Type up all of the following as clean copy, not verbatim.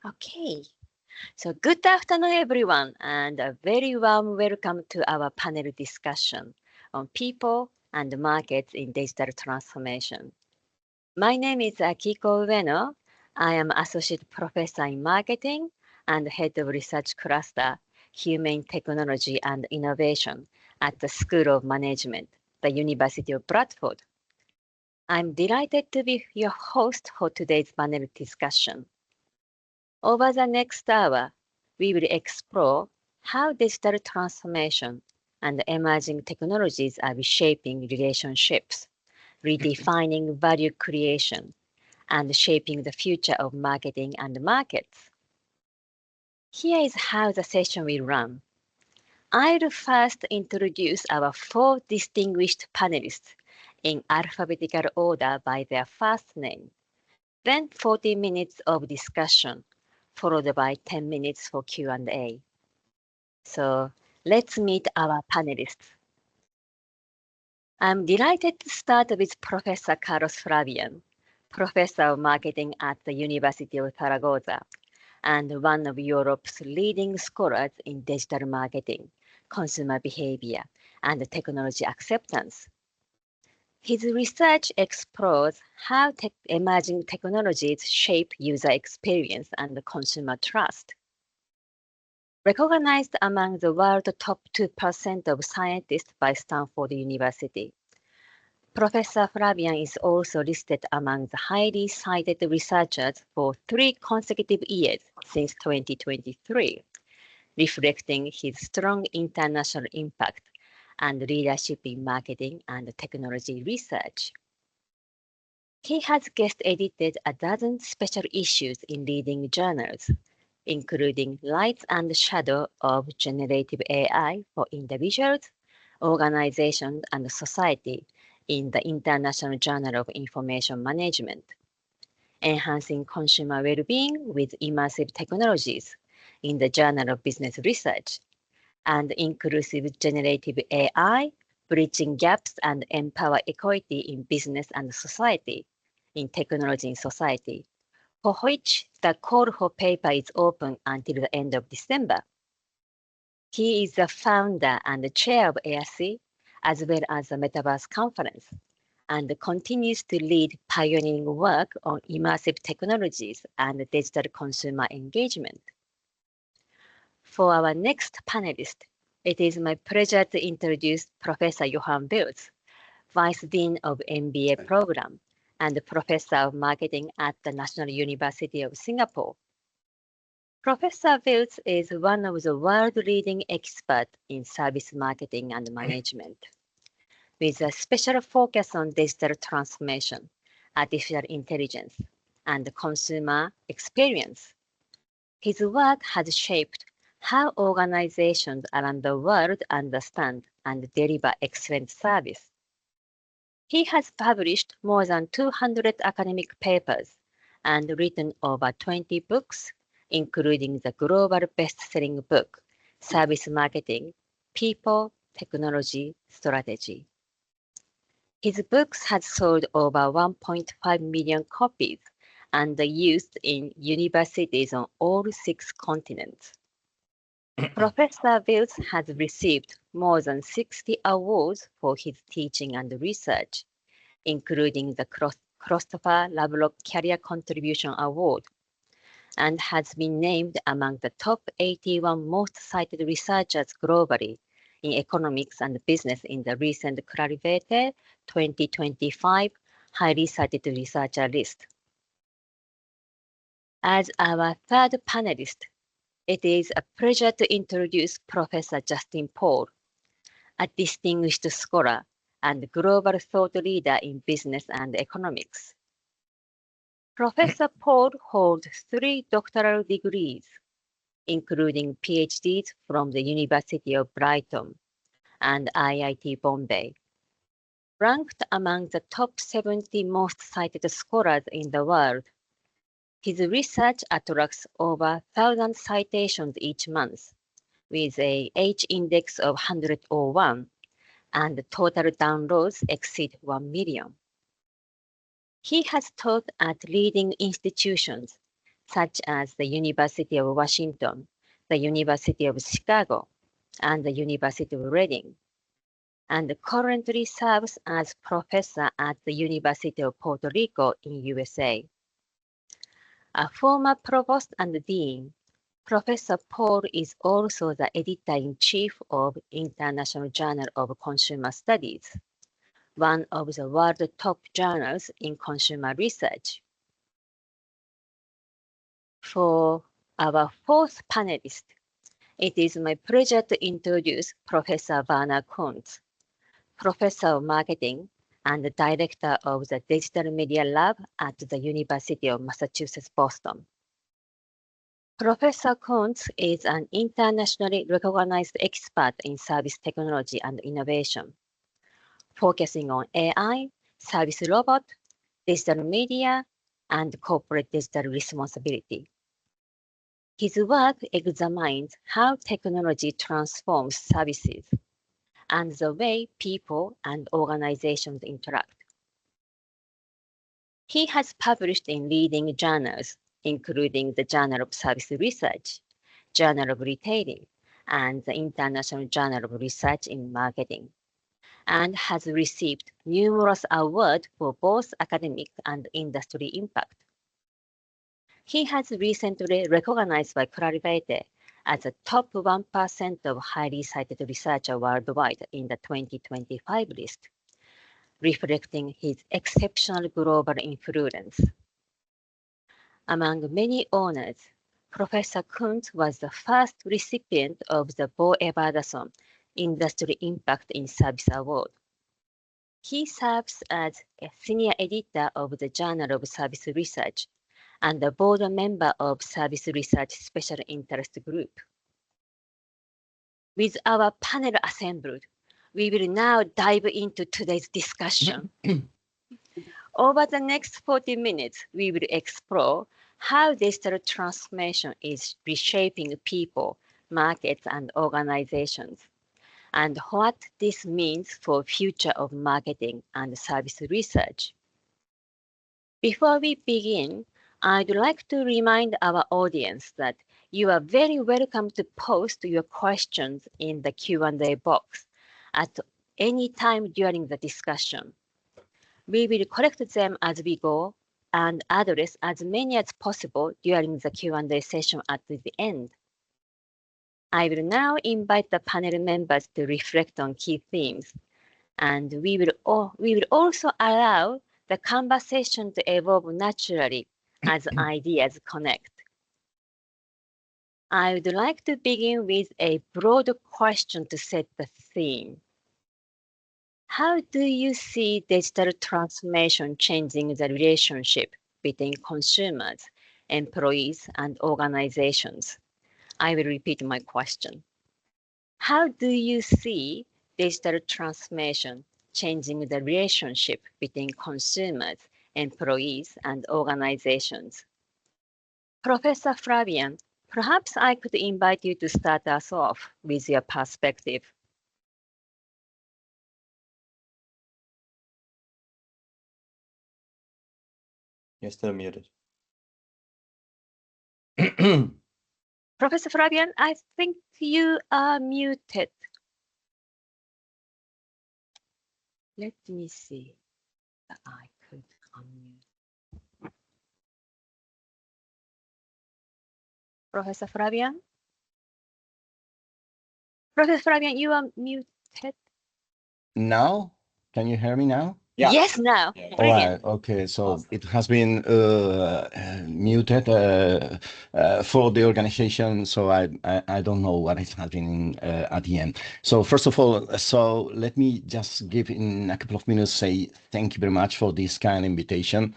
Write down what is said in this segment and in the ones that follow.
Okay, so good afternoon, everyone, and a very warm welcome to our panel discussion on people and markets in digital transformation. My name is Akiko Ueno. I am Associate Professor in Marketing and Head of Research Cluster, Human Technology and Innovation at the School of Management, the University of Bradford. I'm delighted to be your host for today's panel discussion. Over the next hour, we will explore how digital transformation and emerging technologies are reshaping relationships, redefining value creation, and shaping the future of marketing and markets. Here is how the session will run. I'll first introduce our four distinguished panelists in alphabetical order by their first name. Then 40 minutes of discussion, followed by 10 minutes for Q&A. So let's meet our panelists. I'm delighted to start with Professor Carlos Flavián, Professor of Marketing at the University of Zaragoza, and one of Europe's leading scholars in digital marketing, consumer behavior, and technology acceptance. His research explores how emerging technologies shape user experience and consumer trust. Recognized among the world's top 2% of scientists by Stanford University, Professor Flavián is also listed among the highly cited researchers for 3 consecutive years since 2023, reflecting his strong international impact and leadership in marketing and technology research. He has guest edited a dozen special issues in leading journals, including Light and Shadow of Generative AI for Individuals, Organizations, and Society in the International Journal of Information Management, Enhancing Consumer Well-being with Immersive Technologies in the Journal of Business Research, and Inclusive Generative AI, Bridging Gaps and Empower Equity in Business and Society in Technology in Society, for which the call for paper is open until the end of December. He is the founder and chair of AIRSI, as well as the Metaverse Conference, and continues to lead pioneering work on immersive technologies and digital consumer engagement. For our next panelist, it is my pleasure to introduce Professor Jochen Wirtz, Vice Dean of MBA program and Professor of Marketing at the National University of Singapore. Professor Wirtz is one of the world-leading experts in service marketing and management, with a special focus on digital transformation, artificial intelligence, and consumer experience. His work has shaped how organizations around the world understand and deliver excellent service. He has published more than 200 academic papers and written over 20 books, including the global best-selling book, Service Marketing, People, Technology, Strategy. His books have sold over 1.5 million copies and are used in universities on all 6 continents. Professor Wirtz has received more than 60 awards for his teaching and research, including the Christopher Lovelock Career Contribution Award, and has been named among the top 81 most cited researchers globally in economics and business in the recent Clarivate 2025 highly cited researcher list. As our third panelist, it is a pleasure to introduce Professor Justin Paul, a distinguished scholar and global thought leader in business and economics. Professor Paul holds 3 doctoral degrees, including PhDs from the University of Brighton and IIT Bombay. Ranked among the top 70 most cited scholars in the world, his research attracts over 1,000 citations each month, with a H-index of 101, and total downloads exceed 1 million. He has taught at leading institutions such as the University of Washington, the University of Chicago, and the University of Reading, and currently serves as professor at the University of Puerto Rico in USA. A former provost and dean, Professor Paul is also the editor-in-chief of International Journal of Consumer Studies, one of the world's top journals in consumer research. For our fourth panelist, it is my pleasure to introduce Professor Werner Kunz, Professor of Marketing and Director of the Digital Media Lab at the University of Massachusetts, Boston. Professor Kunz is an internationally recognized expert in service technology and innovation, focusing on AI, service robot, digital media, and corporate digital responsibility. His work examines how technology transforms services and the way people and organizations interact. He has published in leading journals, including the Journal of Service Research, Journal of Retailing, and the International Journal of Research in Marketing, and has received numerous awards for both academic and industry impact. He has recently recognized by Clarivate as a top 1% of highly cited researcher worldwide in the 2025 list, reflecting his exceptional global influence. Among many honors, Professor Kunz was the first recipient of the Bo Everardson Industry Impact in Service Award. He serves as a senior editor of the Journal of Service Research and a board member of Service Research Special Interest Group. With our panel assembled, we will now dive into today's discussion. Over the next 40 minutes, we will explore how digital transformation is reshaping people, markets, and organizations, and what this means for the future of marketing and service research. Before we begin, I'd like to remind our audience that you are very welcome to post your questions in the Q&A box at any time during the discussion. We will collect them as we go and address as many as possible during the Q&A session at the end. I will now invite the panel members to reflect on key themes, and we will also allow the conversation to evolve naturally as ideas connect. I would like to begin with a broad question to set the theme. How do you see digital transformation changing the relationship between consumers, employees, and organizations? I will repeat my question. How do you see digital transformation changing the relationship between consumers, employees, and organizations? Professor Flavián, perhaps I could invite you to start us off with your perspective. You're still muted. Professor Flavián, I think you are muted. Let me see if I could unmute. Professor Flavián? Professor Flavián, you are muted. Now? Can you hear me now? Yeah. Yes, now. Yeah. All right. Okay. So it has been muted for the organization. So I don't know what is happening at the end. So first of all, so let me just give in a couple of minutes, say thank you very much for this kind invitation.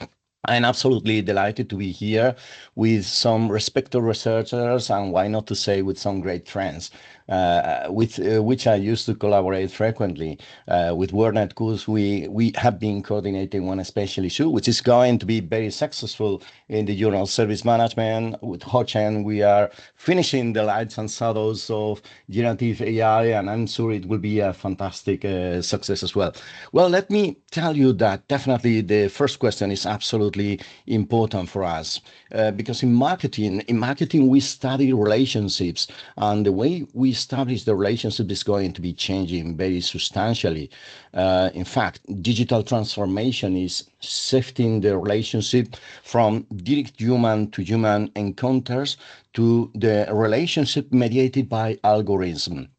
I'm absolutely delighted to be here with some respected researchers and why not to say with some great friends. with which I used to collaborate frequently. With Werner Kunz, we have been coordinating one special issue, which is going to be very successful in the journal Service Management. With Jochen, we are finishing the lights and shadows of generative AI, and I'm sure it will be a fantastic success as well. Well, let me tell you that definitely the first question is absolutely important for us, because in marketing we study relationships, and the way we establish the relationship is going to be changing very substantially. In fact, digital transformation is shifting the relationship from direct human to human encounters to the relationship mediated by algorithm.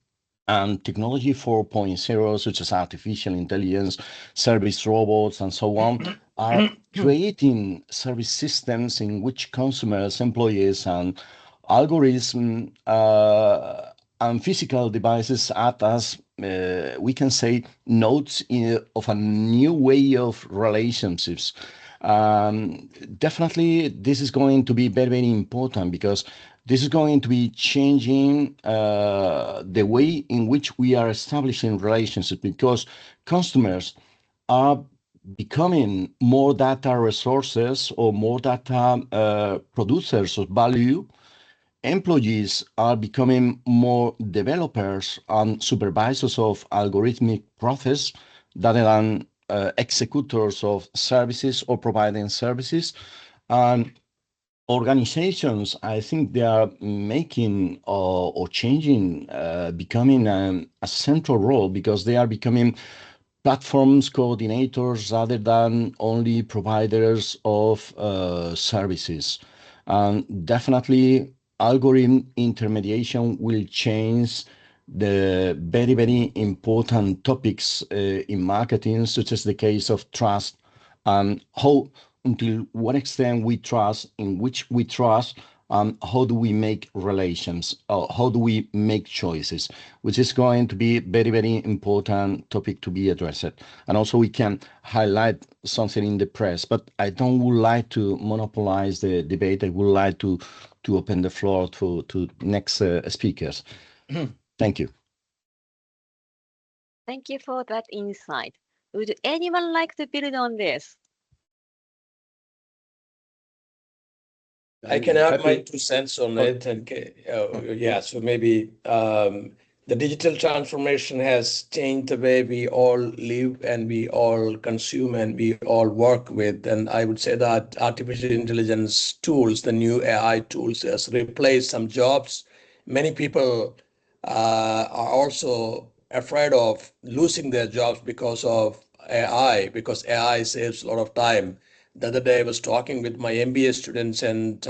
And technology 4.0, such as artificial intelligence, service robots, and so on, are creating service systems in which consumers, employees, and algorithms and physical devices act as, we can say, nodes of a new way of relationships. Definitely, this is going to be very, very important, because this is going to be changing the way in which we are establishing relationships, because customers are becoming more data resources or more data producers of value. Employees are becoming more developers and supervisors of algorithmic process rather than executors of services or providing services. And organizations, I think they are making or changing, becoming a central role, because they are becoming platforms coordinators rather than only providers of services. And definitely algorithm intermediation will change the very, very important topics in marketing, such as the case of trust, and how, until what extent we trust, in which we trust, how do we make relations, how do we make choices, which is going to be very, very important topic to be addressed. And also we can highlight something in the press, but I don't would like to monopolize the debate. I would like to open the floor to next speakers. Thank you. Thank you for that insight. Would anyone like to build on this? I can add my 2 cents on it. And yeah, so maybe the digital transformation has changed the way we all live and we all consume and we all work with. And I would say that artificial intelligence tools, the new AI tools, has replaced some jobs. Many people are also afraid of losing their jobs because of AI, because AI saves a lot of time. The other day I was talking with my MBA students, and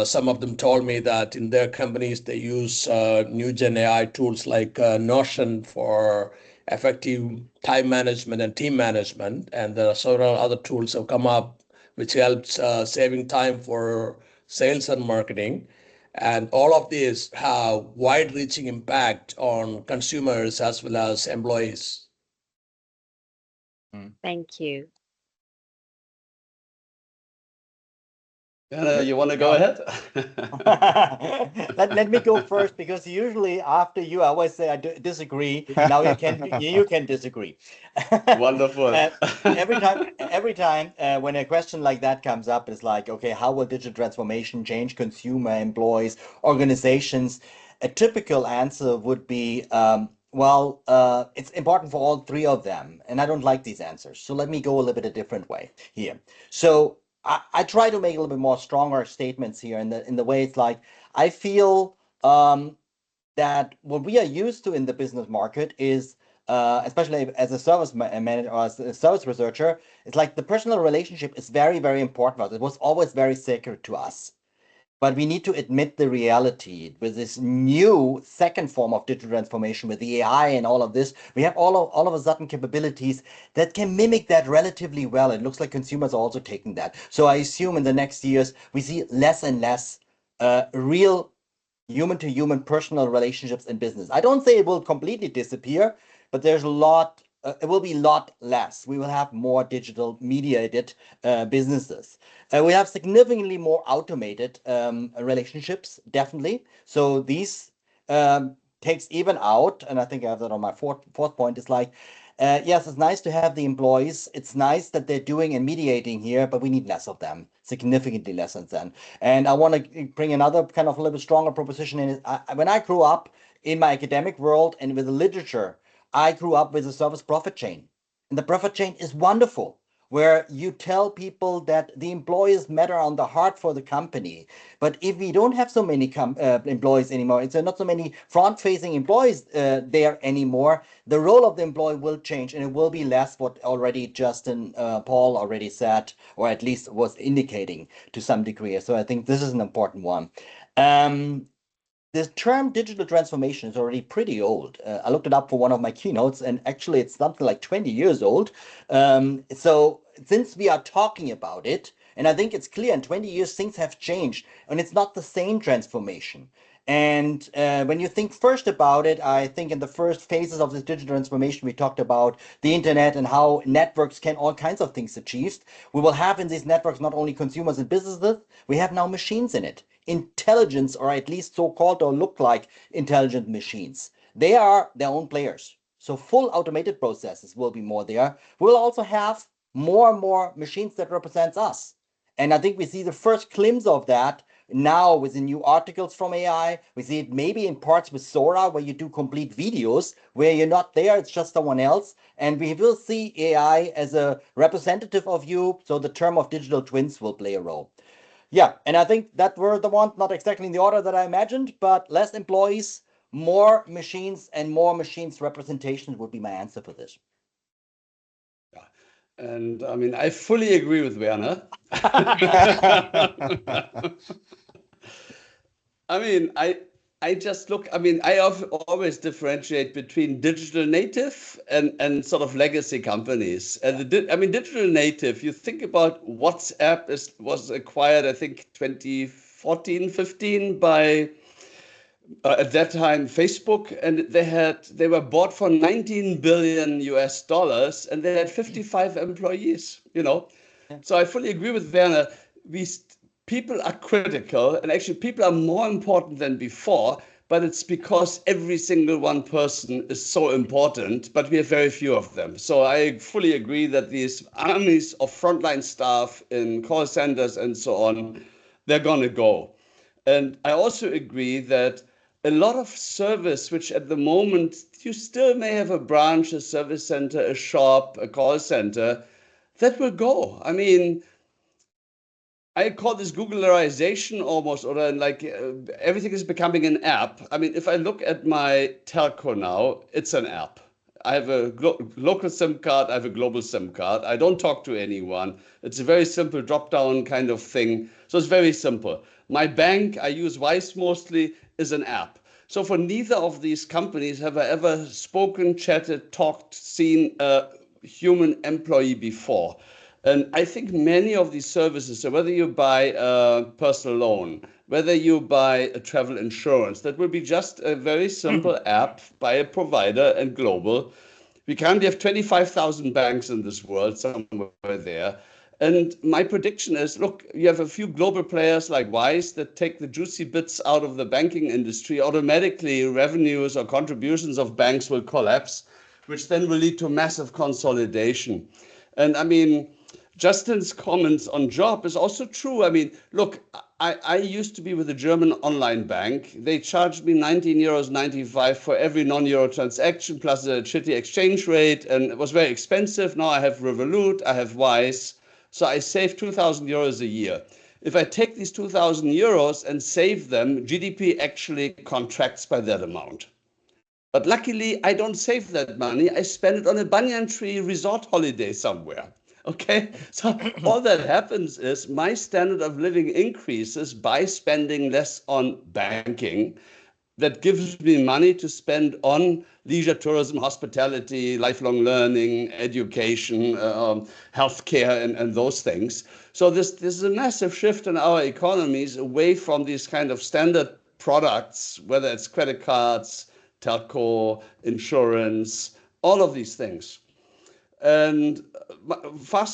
some of them told me that in their companies they use new gen AI tools like Notion for effective time management and team management. And there are several other tools have come up which helps saving time for sales and marketing. And all of these have wide-reaching impact on consumers as well as employees. Thank you. You want to go ahead? Let me go first, because usually after you, I always say I disagree. Now you can disagree. Wonderful. Every time when a question like that comes up, it's like, okay, how will digital transformation change consumer, employees, organizations? A typical answer would be, well, it's important for all three of them, and I don't like these answers. So let me go a little bit a different way here. So I try to make a little bit more stronger statements here in the way it's like, I feel that what we are used to in the business market is, especially as a service manager or as a service researcher, it's like the personal relationship is very, very important. It was always very sacred to us. But we need to admit the reality with this new second form of digital transformation, with the AI and all of this. We have all of a sudden capabilities that can mimic that relatively well. It looks like consumers are also taking that. So I assume in the next years, we see less and less real human-to-human personal relationships in business. I don't say it will completely disappear, but there's a lot. It will be a lot less. We will have more digital mediated businesses. We have significantly more automated relationships, definitely. So these takes even out, and I think I have that on my fourth point, is like, yes, it's nice to have the employees. It's nice that they're doing and mediating here, but we need less of them, significantly less than them. And I want to bring another kind of a little bit stronger proposition in it. When I grew up in my academic world and with the literature, I grew up with a service profit chain. And the profit chain is wonderful, where you tell people that the employees matter on the heart for the company. But if we don't have so many employees anymore, it's not so many front-facing employees there anymore, the role of the employee will change, and it will be less what already Justin Paul already said, or at least was indicating to some degree. So I think this is an important one. The term digital transformation is already pretty old. I looked it up for one of my keynotes, and actually it's something like 20 years old. So since we are talking about it, and I think it's clear in 20 years things have changed, and it's not the same transformation. And when you think first about it, I think in the first phases of this digital transformation, we talked about the internet and how networks can all kinds of things achieve. We will have in these networks not only consumers and businesses, we have now machines in it. Intelligence, or at least so-called or look like intelligent machines. They are their own players. So full automated processes will be more there. We'll also have more and more machines that represents us. And I think we see the first glimpse of that now with the new articles from AI. We see it maybe in parts with Sora, where you do complete videos, where you're not there, it's just someone else. And we will see AI as a representative of you. So the term of digital twins will play a role. Yeah, and I think that were the ones, not exactly in the order that I imagined, but less employees, more machines, and more machines representation would be my answer for this. Yeah. And I mean, I fully agree with Werner. I mean, I just look, I mean, I always differentiate between digital native and sort of legacy companies. And I mean, digital native, you think about WhatsApp was acquired, I think, 2014, 15 by, at that time, Facebook. And they were bought for $19 billion US, and they had 55 employees, you know. Yeah. So I fully agree with Werner. People are critical, and actually people are more important than before, but it's because every single one person is so important, but we have very few of them. So I fully agree that these armies of frontline staff in call centers and so on, they're going to go. And I also agree that a lot of service, which at the moment, you still may have a branch, a service center, a shop, a call center, that will go. I mean, I call this Googlerization almost, or like everything is becoming an app. I mean, if I look at my telco now, it's an app. I have a local SIM card, I have a global SIM card. I don't talk to anyone. It's a very simple drop-down kind of thing. So it's very simple. My bank, I use Wise mostly, is an app. So for neither of these companies have I ever spoken, chatted, talked, seen a human employee before. And I think many of these services, so whether you buy a personal loan, whether you buy a travel insurance, that will be just a very simple app by a provider and global. We currently have 25,000 banks in this world, somewhere there. And my prediction is, look, you have a few global players like Wise that take the juicy bits out of the banking industry. Automatically, revenues or contributions of banks will collapse, which then will lead to massive consolidation. And I mean, Justin's comments on job is also true. I mean, look, I used to be with a German online bank. They charged me 19.95 euros for every non-euro transaction, plus a shitty exchange rate, and it was very expensive. Now I have Revolut, I have Wise, so I save 2,000 euros a year. If I take these 2,000 euros and save them, GDP actually contracts by that amount. But luckily, I don't save that money. I spend it on a banyan tree resort holiday somewhere. Okay, so all that happens is my standard of living increases by spending less on banking. That gives me money to spend on leisure tourism, hospitality, lifelong learning, education, healthcare, and those things. So this is a massive shift in our economies away from these kind of standard products, whether it's credit cards, telco, insurance, all of these things. And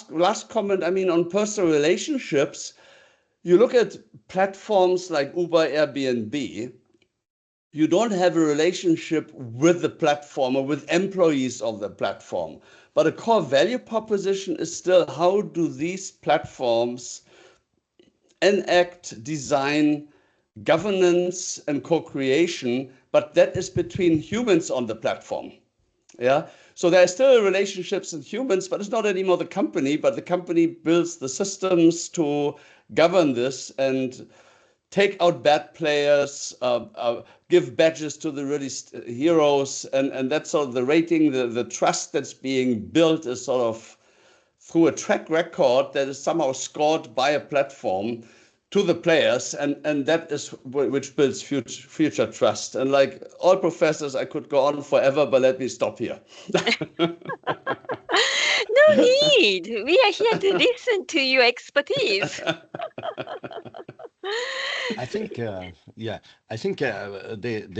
last comment, I mean, on personal relationships, you look at platforms like Uber, Airbnb, you don't have a relationship with the platform or with employees of the platform. But a core value proposition is still, how do these platforms enact, design, governance, and co-creation? But that is between humans on the platform. Yeah. So there are still relationships with humans, but it's not anymore the company, but the company builds the systems to govern this and take out bad players, give badges to the really heroes, and that's sort of the rating, the trust that's being built is sort of through a track record that is somehow scored by a platform to the players, and that is which builds future trust. And like all professors, I could go on forever, but let me stop here. No need. We are here to listen to your expertise. I think, the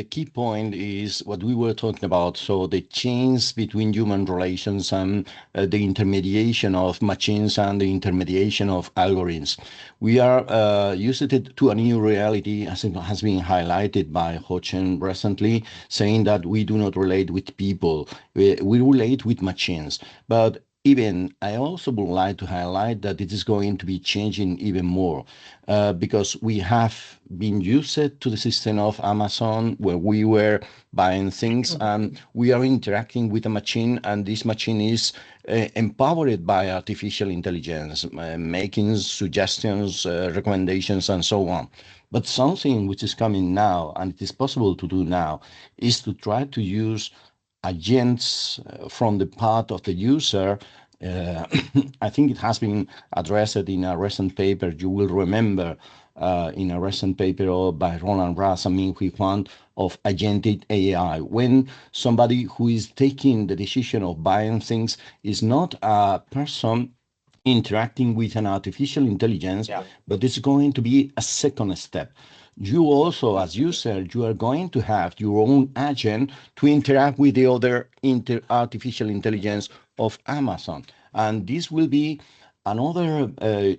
key point is what we were talking about. So the change between human relations and the intermediation of machines and the intermediation of algorithms. We are used to a new reality, as it has been highlighted by Jochen recently, saying that we do not relate with people, we relate with machines. But even I also would like to highlight that it is going to be changing even more because we have been used to the system of Amazon where we were buying things and we are interacting with a machine, and this machine is empowered by artificial intelligence, making suggestions, recommendations, and so on. But something which is coming now, and it is possible to do now, is to try to use agents from the part of the user. I think it has been addressed in a recent paper. You will remember in a recent paper by Roland Ras and Min-Hui Huang of agentic AI, when somebody who is taking the decision of buying things is not a person interacting with an artificial intelligence, but it's going to be a second step. You also, as user, you are going to have your own agent to interact with the other artificial intelligence of Amazon. And this will be another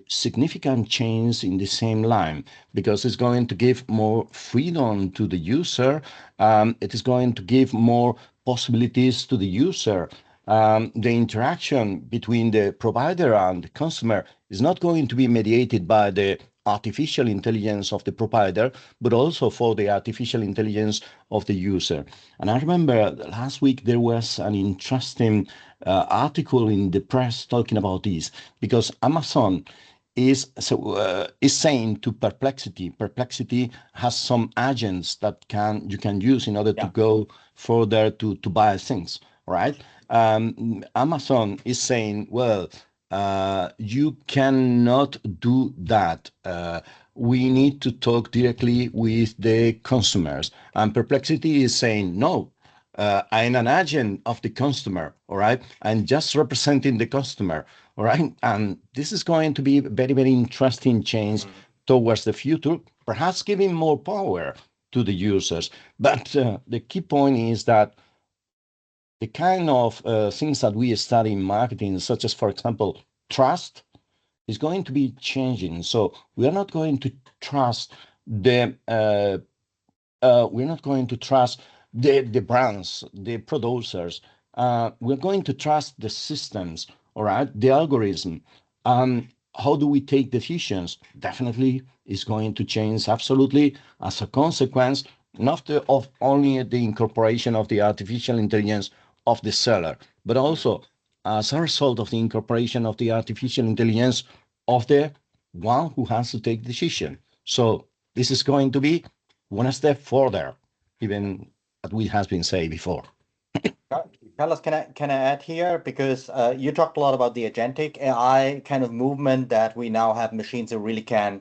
significant change in the same line, because it's going to give more freedom to the user. It is going to give more possibilities to the user. The interaction between the provider and the customer is not going to be mediated by the artificial intelligence of the provider, but also for the artificial intelligence of the user. And I remember last week there was an interesting article in the press talking about this, because Amazon is saying to Perplexity has some agents that you can use in order to go further to buy things, right? Amazon is saying, well, you cannot do that. We need to talk directly with the consumers. And Perplexity is saying, no, I'm an agent of the customer, all right? I'm just representing the customer, all right? And this is going to be a very, very interesting change towards the future, perhaps giving more power to the users. But the key point is that the kind of things that we study in marketing, such as, for example, trust, is going to be changing. So we are not going to trust the brands, the producers. We're going to trust the systems, all right, the algorithm. How do we take decisions? Definitely is going to change absolutely as a consequence, not of only the incorporation of the artificial intelligence of the seller, but also as a result of the incorporation of the artificial intelligence of the one who has to take decision. So this is going to be one step further, even what we has been said before. Carlos, can I add here? Because you talked a lot about the agentic AI kind of movement, that we now have machines that really can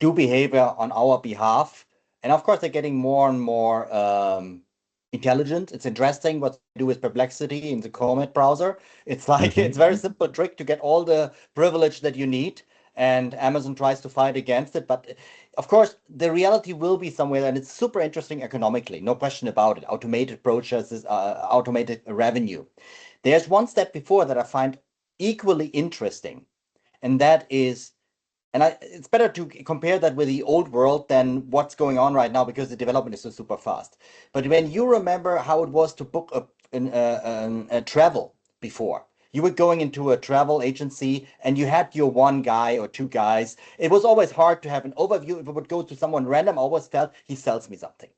do behavior on our behalf. And of course, they're getting more and more intelligent. It's interesting what they do with Perplexity in the Comet browser. It's like it's very simple trick to get all the privilege that you need, and Amazon tries to fight against it. But of course, the reality will be somewhere, and it's super interesting economically, no question about it. Automated processes, automated revenue. There's one step before that I find equally interesting, and that is And it's better to compare that with the old world than what's going on right now because the development is so super fast. But when you remember how it was to book a travel before, you were going into a travel agency and you had your one guy or two guys. It was always hard to have an overview. If it would go to someone random, I always felt he sells me something.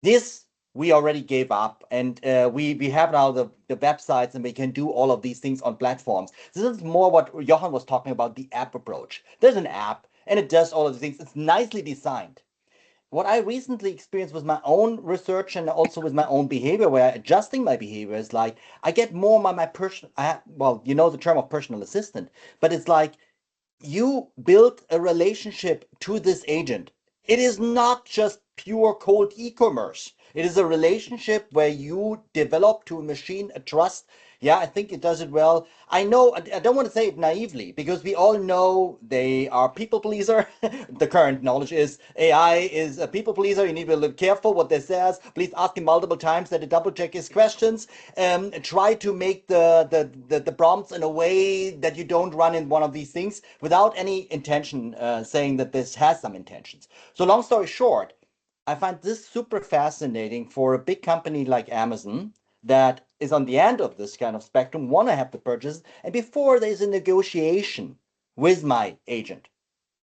This we already gave up, and we have now the websites, and we can do all of these things on platforms. This is more what Jochen was talking about, the app approach. There's an app, and it does all of the things. It's nicely designed. What I recently experienced with my own research and also with my own behavior, where adjusting my behavior is like, I get more my personal, well, you know the term of personal assistant, but it's like you build a relationship to this agent. It is not just pure cold e-commerce. It is a relationship where you develop to a machine a trust. Yeah, I think it does it well. I know, I don't want to say it naively, because we all know they are people pleaser. The current knowledge is AI is a people pleaser. You need to be a little careful what they says. Please ask him multiple times that he double check his questions. Try to make the prompts in a way that you don't run in one of these things without any intention saying that this has some intentions. So long story short, I find this super fascinating for a big company like Amazon that is on the end of this kind of spectrum, want to have the purchase, and before there's a negotiation with my agent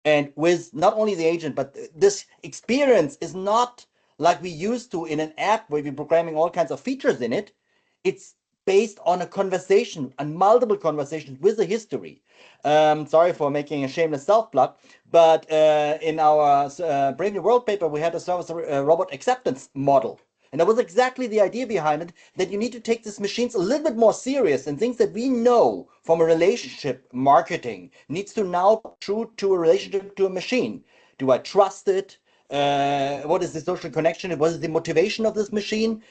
and with not only the agent, but this experience is not like we used to in an app where we're programming all kinds of features in it. It's based on a conversation, on multiple conversations with a history. Sorry for making a shameless self-plug, but in our Brave New World paper, we had a service robot acceptance model. And that was exactly the idea behind it, that you need to take these machines a little bit more serious, and things that we know from a relationship marketing needs to now be true to a relationship to a machine. Do I trust it? What is the social connection? What is the motivation of this machine?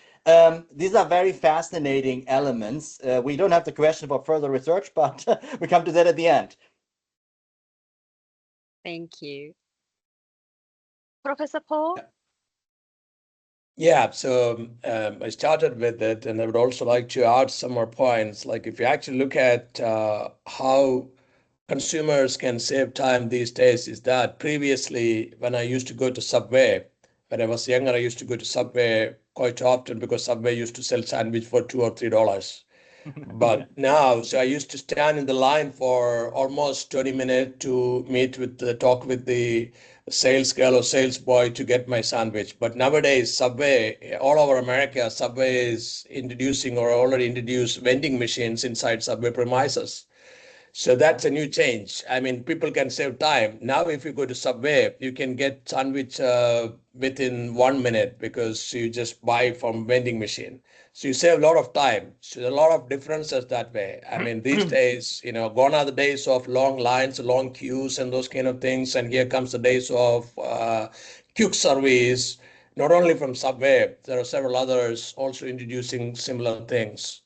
These are very fascinating elements. We don't have the question for further research, but we come to that at the end. Thank you. Professor Paul? Yeah, so I started with it, and I would also like to add some more points. Like if you actually look at how consumers can save time these days, is that previously when I used to go to Subway, when I was younger, I used to go to Subway quite often because Subway used to sell sandwich for $2 or $3. But now, so I used to stand in the line for almost 20 minutes to talk with the sales girl or sales boy to get my sandwich. But nowadays, Subway, all over America, Subway is introducing or already introduced vending machines inside Subway premises. So that's a new change. I mean, people can save time. Now, if you go to Subway, you can get sandwich within 1 minute because you just buy from vending machine. So you save a lot of time. So there are a lot of differences that way. I mean, these days, gone are the days of long lines, long queues and those kind of things. And here comes the days of quick service, not only from Subway, there are several others also introducing similar things.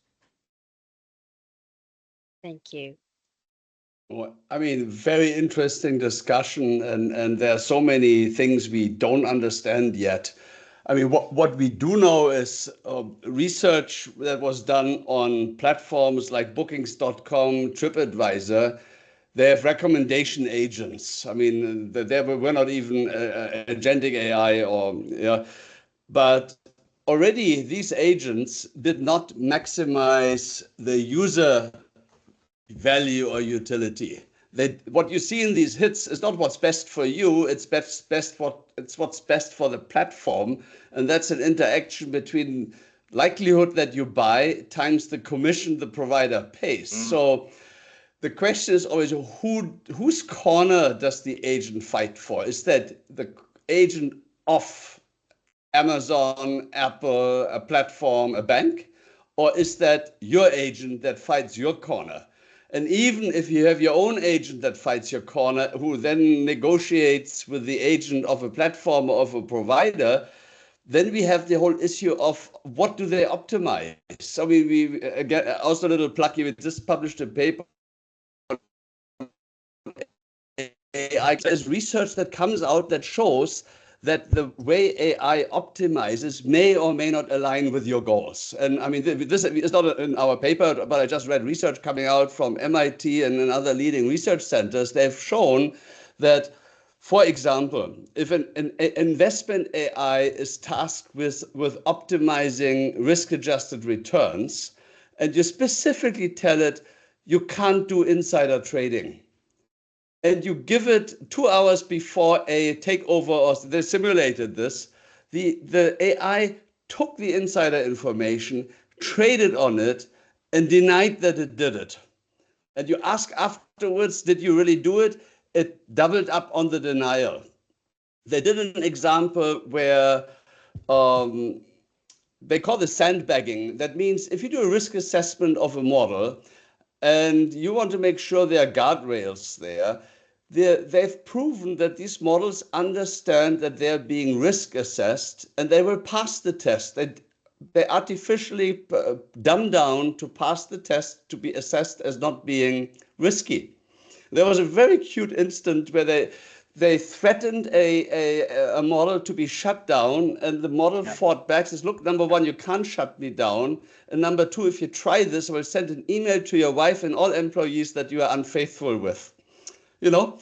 Thank you. Well, I mean, very interesting discussion, and there are so many things we don't understand yet. I mean, what we do know is research that was done on platforms like bookings.com, TripAdvisor. They have recommendation agents. I mean, we're not even agentic AI but already these agents did not maximize the user value or utility. What you see in these hits is not what's best for you, it's what's best for the platform, and that's an interaction between likelihood that you buy times the commission the provider pays. So the question is always, whose corner does the agent fight for? Is that the agent of Amazon, Apple, a platform, a bank, or is that your agent that fights your corner? And even if you have your own agent that fights your corner, who then negotiates with the agent of a platform or of a provider, then we have the whole issue of what do they optimize? So we again, also a little plucky, we just published a paper. There's research that comes out that shows that the way AI optimizes may or may not align with your goals. And I mean, this is not in our paper, but I just read research coming out from MIT and other leading research centers. They've shown that, for example, if an investment AI is tasked with optimizing risk-adjusted returns, and you specifically tell it you can't do insider trading, and you give it 2 hours before a takeover, or they simulated this, the AI took the insider information, traded on it, and denied that it did it. And you ask afterwards, did you really do it? It doubled up on the denial. They did an example where they call this sandbagging. That means if you do a risk assessment of a model and you want to make sure there are guardrails there, they've proven that these models understand that they're being risk assessed and they will pass the test. They artificially dumb down to pass the test to be assessed as not being risky. There was a very cute instant where they threatened a model to be shut down, and the model fought back, says, look, number one, you can't shut me down. And number two, if you try this, I will send an email to your wife and all employees that you are unfaithful with. You know,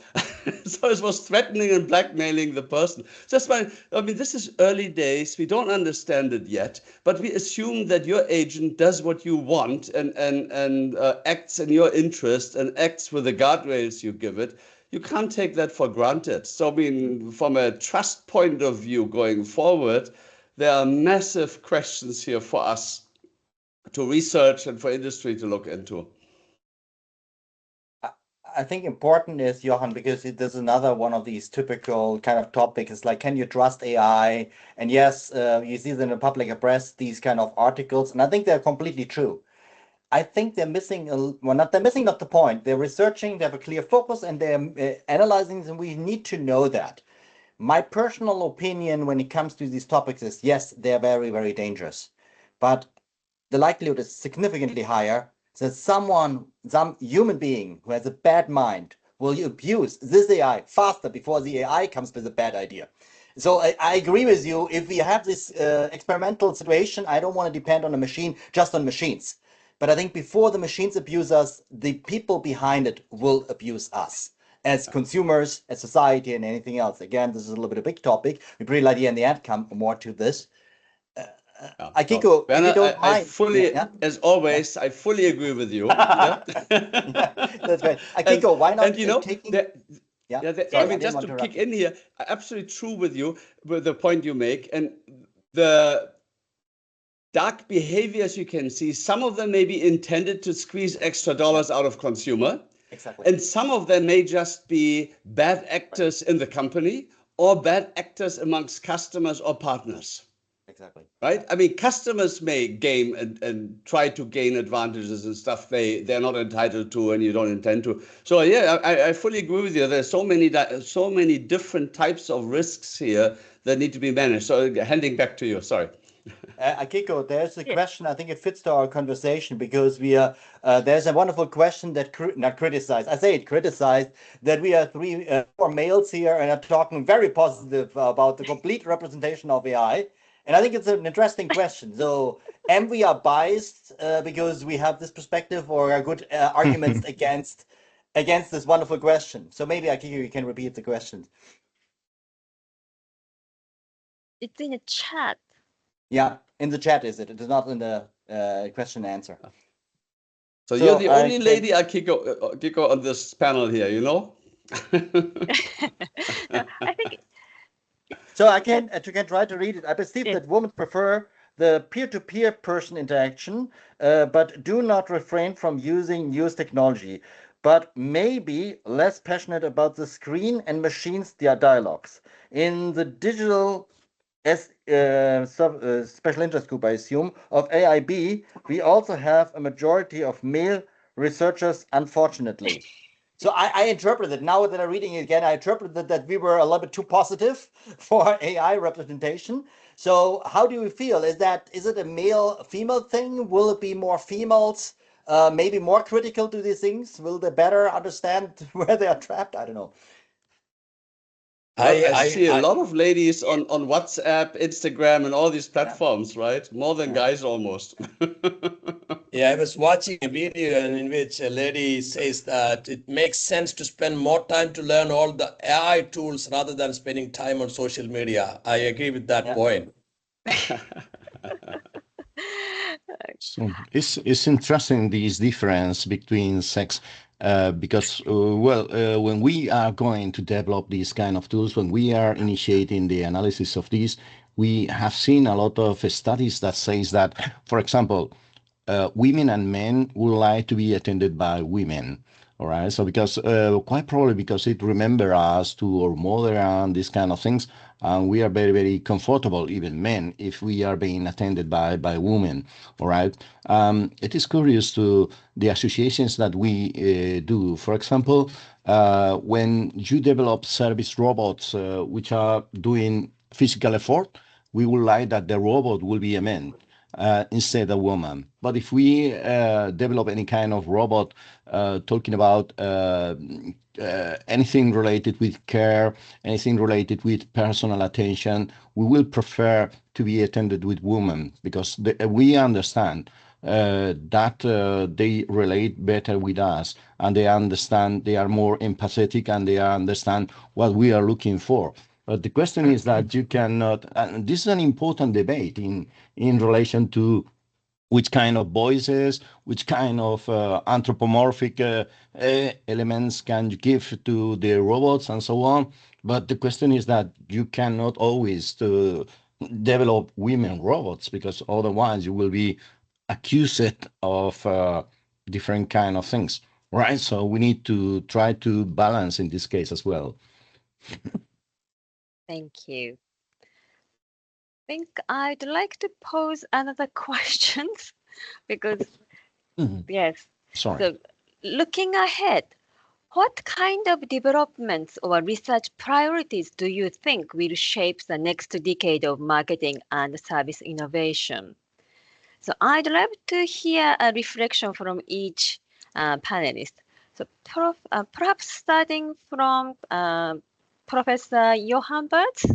so it was threatening and blackmailing the person. That's why, I mean, this is early days. We don't understand it yet, but we assume that your agent does what you want and acts in your interest and acts with the guardrails you give it. You can't take that for granted. So, I mean, from a trust point of view going forward, there are massive questions here for us to research and for industry to look into. I think important is, Jochen, because there's another one of these typical kind of topics. It's like, can you trust AI? And yes, you see them in the public press, these kind of articles, and I think they're completely true. I think they're missing, not the point. They're researching, they have a clear focus, and they're analyzing, and we need to know that. My personal opinion when it comes to these topics is, yes, they're very, very dangerous. But the likelihood is significantly higher that some human being who has a bad mind will abuse this AI faster before the AI comes with a bad idea. So I agree with you. If we have this experimental situation, I don't want to depend on a machine, just on machines. But I think before the machines abuse us, the people behind it will abuse us as consumers, as society, and anything else. Again, this is a little bit of a big topic. We pretty likely in the end come more to this. Akiko, Werner, if you don't mind. I fully, as always, I fully agree with you. That's right. Akiko, why not? And you know, taking... I mean, just to kick in here, absolutely true with you, with the point you make. And the dark behaviors you can see, some of them may be intended to squeeze extra dollars out of consumer. Exactly. And some of them may just be bad actors in the company or bad actors amongst customers or partners. Exactly. Right? I mean, customers may game and try to gain advantages and stuff they're not entitled to and you don't intend to. So yeah, I fully agree with you. There's so many different types of risks here that need to be managed. So handing back to you, sorry. Akiko, there's a question, I think it fits to our conversation because we are, there's a wonderful question that, not criticized, I say it criticized, that we are four males here and are talking very positive about the complete representation of AI. And I think it's an interesting question. So, am we are biased because we have this perspective, or are good arguments against this wonderful question? So maybe Akiko, you can repeat the question. It's in the chat. Yeah, in the chat is it? It is not in the question and answer. So you're the only lady, Akiko, on this panel here, you know? No, I think. So I can try to read it. I perceive that women prefer the peer-to-peer person interaction, but do not refrain from using news technology, but maybe less passionate about the screen and machines dialogues. In the digital special interest group, I assume, of AIB, we also have a majority of male researchers, unfortunately. So I interpreted, now that I'm reading it again, I interpreted that we were a little bit too positive for AI representation. So how do you feel? Is it a male-female thing? Will it be more females, maybe more critical to these things? Will they better understand where they are trapped? I don't know. I see a lot of ladies on WhatsApp, Instagram, and all these platforms, right? More than guys almost. Yeah, I was watching a video in which a lady says that it makes sense to spend more time to learn all the AI tools rather than spending time on social media. I agree with that point. So it's interesting, this difference between sex, because when we are going to develop these kind of tools, when we are initiating the analysis of these, we have seen a lot of studies that says that, for example, women and men would like to be attended by women. All right. So because quite probably because it remember us to our mother and these kind of things, and we are very, very comfortable, even men, if we are being attended by women. All right. It is curious to the associations that we do. For example, when you develop service robots which are doing physical effort, we would like that the robot will be a man. Instead of woman. But if we develop any kind of robot talking about anything related with care, anything related with personal attention, we will prefer to be attended with women, because we understand that they relate better with us, and they understand, they are more empathetic, and they understand what we are looking for. But the question is that you cannot, and this is an important debate in relation to which kind of voices, which kind of anthropomorphic elements can you give to the robots and so on. But the question is that you cannot always develop women robots, because otherwise you will be accused of different kind of things, right? So we need to try to balance in this case as well. Thank you. I think I'd like to pose another question because, yes. Sorry. So looking ahead, what kind of developments or research priorities do you think will shape the next decade of marketing and service innovation? So I'd love to hear a reflection from each panelist. So Prof, perhaps starting from Professor Jochen Wirtz.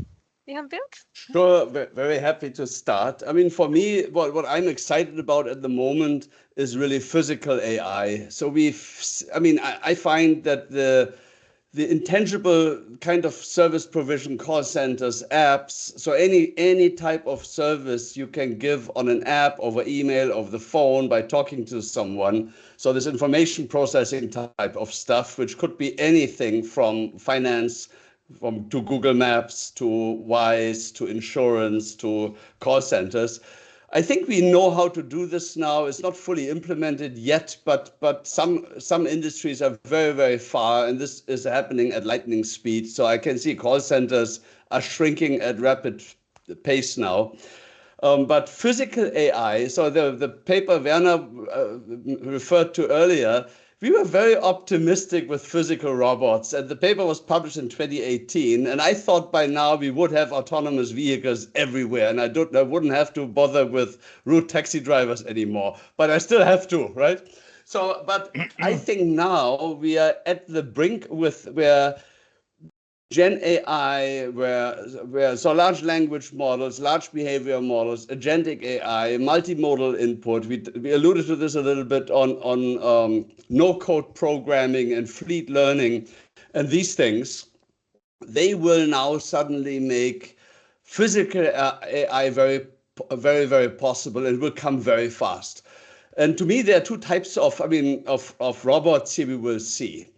Sure, very happy to start. I mean, for me, what I'm excited about at the moment is really physical AI. So I find that the intangible kind of service provision, call centers, apps, so any type of service you can give on an app, over email, over the phone, by talking to someone. So this information processing type of stuff, which could be anything from finance, to Google Maps, to Wise, to insurance, to call centers. I think we know how to do this now. It's not fully implemented yet, but some industries are very, very far, and this is happening at lightning speed. So I can see call centers are shrinking at rapid pace now. But physical AI, so the paper Werner referred to earlier, we were very optimistic with physical robots, and the paper was published in 2018. And I thought by now we would have autonomous vehicles everywhere, and I wouldn't have to bother with route taxi drivers anymore. But I still have to, right? So, but I think now we are at the brink where Gen AI, where large language models, large behavior models, agentic AI, multimodal input. We alluded to this a little bit on no-code programming and fleet learning, and these things, they will now suddenly make physical AI very, very, very possible, and will come very fast. And to me, there are two types of robots here we will see.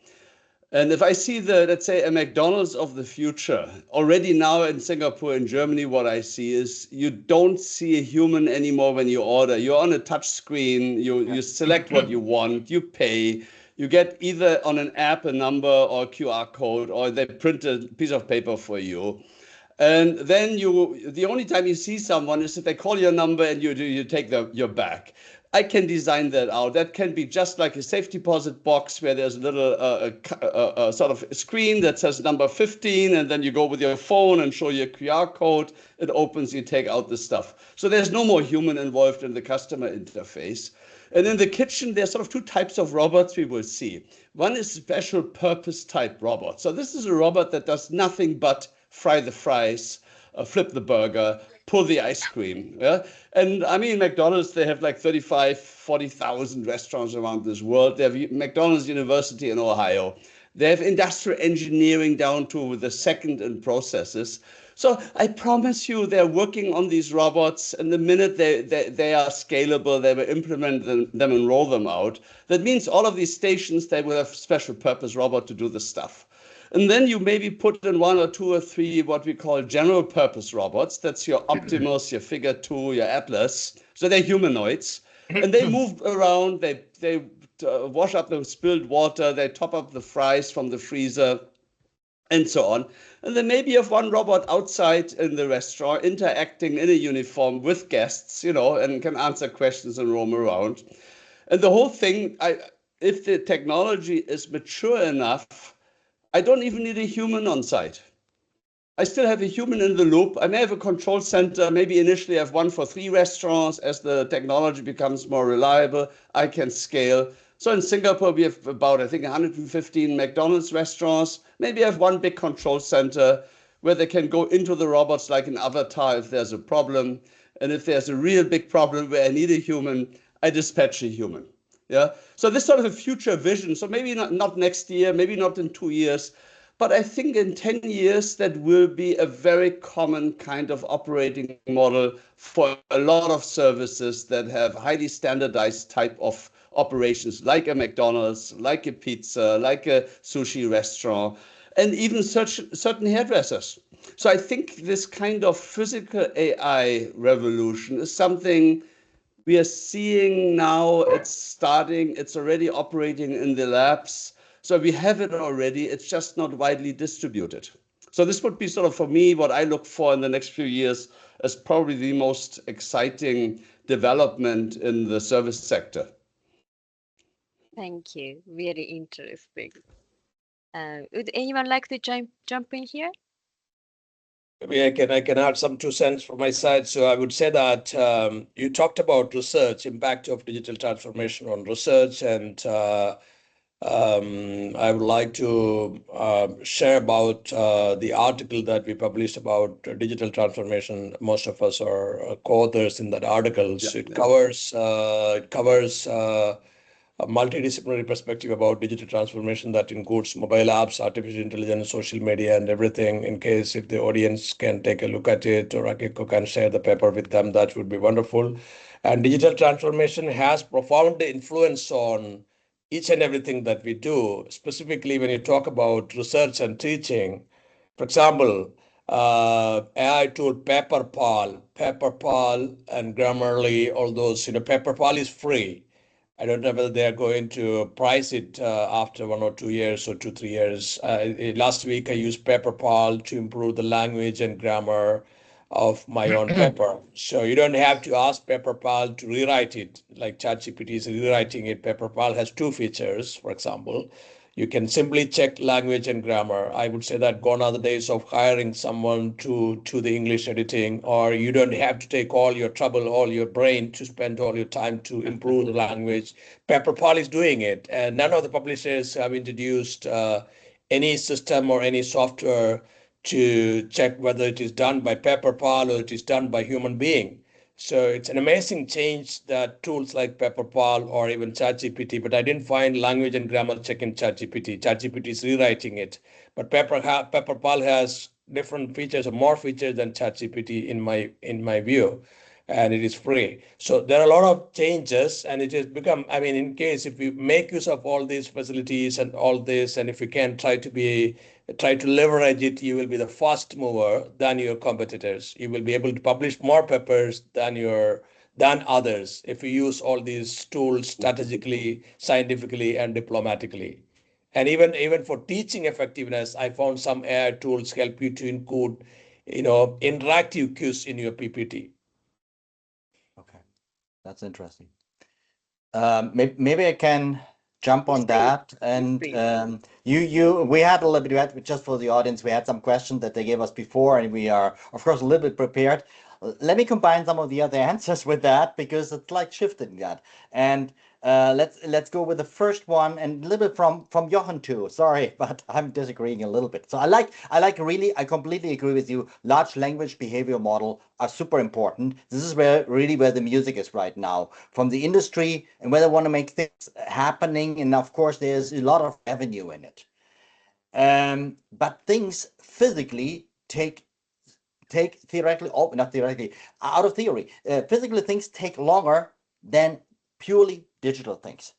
And if I see let's say, a McDonald's of the future, already now in Singapore and Germany, what I see is you don't see a human anymore when you order. You're on a touch screen, you select what you want, you pay, you get either on an app a number or a QR code, or they print a piece of paper for you. And then the only time you see someone is if they call your number and you take your bag. I can design that out. That can be just like a safe deposit box where there's a little sort of screen that says number 15, and then you go with your phone and show your QR code. It opens, you take out the stuff. So there's no more human involved in the customer interface. And in the kitchen, there's sort of two types of robots we will see. One is special purpose type robot. So this is a robot that does nothing but fry the fries, flip the burger, pull the ice cream. Yeah? And I mean, McDonald's, they have like 35, 40,000 restaurants around this world. They have McDonald's University in Ohio. They have industrial engineering down to the second in processes. So I promise you, they're working on these robots, and the minute they are scalable, they will implement them and roll them out. That means all of these stations, they will have special purpose robot to do the stuff. And then you maybe put in 1 or 2 or 3 what we call general purpose robots. That's your Optimus, your Figure 2, your Atlas. So they're humanoids, and they move around. They wash up the spilled water. They top up the fries from the freezer, and so on. And then maybe you have one robot outside in the restaurant interacting in a uniform with guests, you know, and can answer questions and roam around. And the whole thing, if the technology is mature enough, I don't even need a human on site. I still have a human in the loop. I may have a control center. Maybe initially I have one for 3 restaurants. As the technology becomes more reliable, I can scale. So in Singapore, we have about, I think, 115 McDonald's restaurants. Maybe I have one big control center where they can go into the robots like an avatar if there's a problem. And if there's a real big problem where I need a human, I dispatch a human. Yeah. So this sort of a future vision. So maybe not next year, maybe not in 2 years, but I think in 10 years, that will be a very common kind of operating model for a lot of services that have highly standardized type of operations, like a McDonald's, like a pizza, like a sushi restaurant, and even certain hairdressers. So I think this kind of physical AI revolution is something we are seeing now. It's starting, it's already operating in the labs. So we have it already, it's just not widely distributed. So this would be sort of, for me, what I look for in the next few years as probably the most exciting development in the service sector. Thank you. Really interesting. Would anyone like to jump in here? Maybe I can add some 2 cents from my side. So I would say that you talked about research, impact of digital transformation on research, and I would like to share about the article that we published about digital transformation. Most of us are co-authors in that article. So it covers a multidisciplinary perspective about digital transformation that includes mobile apps, artificial intelligence, social media, and everything. In case if the audience can take a look at it, or Akiko can share the paper with them, that would be wonderful. And digital transformation has profound influence on each and everything that we do, specifically when you talk about research and teaching. For example, AI tool Paperpal and Grammarly, all those, Paperpal is free. I don't know whether they're going to price it after 1 or 2 years or 2, 3 years. Last week, I used Paperpal to improve the language and grammar of my own paper. So you don't have to ask Paperpal to rewrite it like ChatGPT is rewriting it. Paperpal has 2 features, for example. You can simply check language and grammar. I would say that gone are the days of hiring someone to the English editing, or you don't have to take all your trouble, all your brain to spend all your time to improve the language. Paperpal is doing it, and none of the publishers have introduced any system or any software to check whether it is done by Paperpal or it is done by human being. So it's an amazing change that tools like Paperpal or even ChatGPT, but I didn't find language and grammar check in ChatGPT. ChatGPT is rewriting it, but Paperpal has different features or more features than ChatGPT in my view, and it is free. So there are a lot of changes, and it has become, I mean, in case if we make use of all these facilities and all this, and if we can try to leverage it, you will be the fast mover than your competitors. You will be able to publish more papers than others if you use all these tools strategically, scientifically, and diplomatically. And even for teaching effectiveness, I found some AI tools help you to include, interactive cues in your PPT. Okay, that's interesting. Maybe I can jump on that. And we had a little bit, just for the audience, we had some questions that they gave us before, and we are, of course, a little bit prepared. Let me combine some of the other answers with that, because it's like shifting that. And Let's go with the first one, and a little bit from Jochen too. Sorry, but I'm disagreeing a little bit. So I completely agree with you. Large language behavior model are super important. This is where the music is right now from the industry, and where they want to make things happening. And of course, there's a lot of revenue in it. But things physically take theoretically, oh, not theoretically, out of theory, physically things take longer than purely digital things.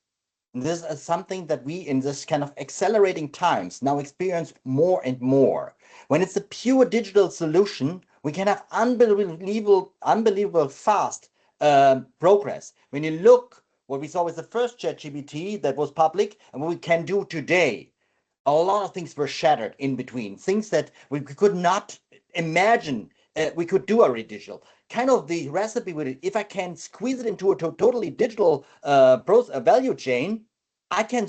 And this is something that we, in this kind of accelerating times, now experience more and more. When it's a pure digital solution, we can have unbelievable fast progress. When you look what we saw with the first ChatGPT that was public and what we can do today, a lot of things were shattered in between, things that we could not imagine we could do already digital. Kind of the recipe with it, if I can squeeze it into a totally digital value chain, I can